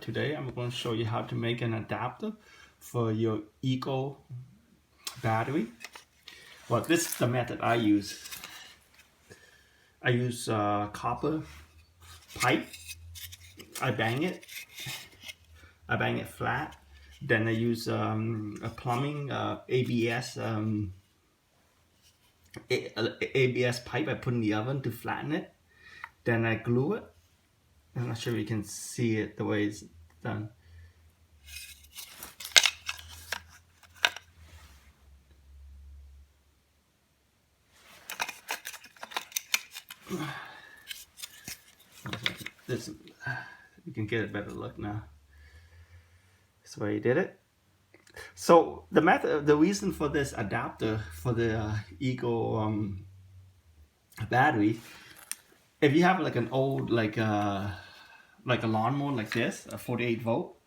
today I'm going to show you how to make an adapter for your Ebike battery. Well, this is the method I use. I use copper pipe. I bang it flat. Then I use a plumbing ABS ABS pipe I put in the oven to flatten it. Then I glue it. I'm not sure if you can see it the way it's done. This, you can get a better look now. That's the way you did it. So the reason for this adapter for the Ebike battery, if you have like an old like a lawnmower like this, a 48 volt,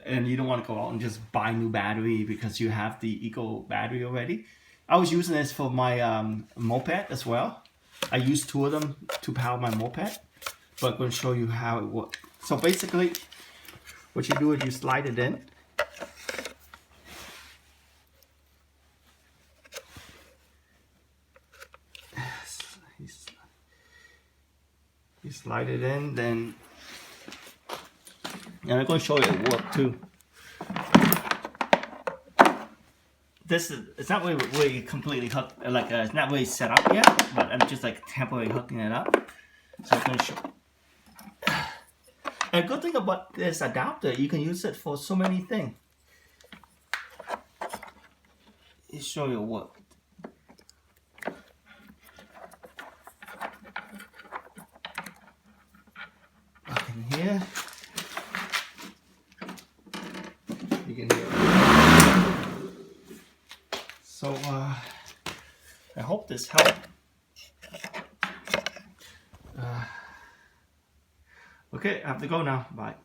and you don't want to go out and just buy new battery because you have the Ebike battery already. I was using this for my moped as well. I used 2 of them to power my moped, but I'm going to show you how it works. So basically, what you do is you slide it in. You slide it in, then, and I'm going to show you it work too. It's not really completely hooked, like it's not really set up yet, but I'm just like temporarily hooking it up. So I'm going to show. And a good thing about this adapter, you can use it for so many things. I'll show you what. Up in here, you can hear it. So I hope this helped. Okay, I have to go now. Bye.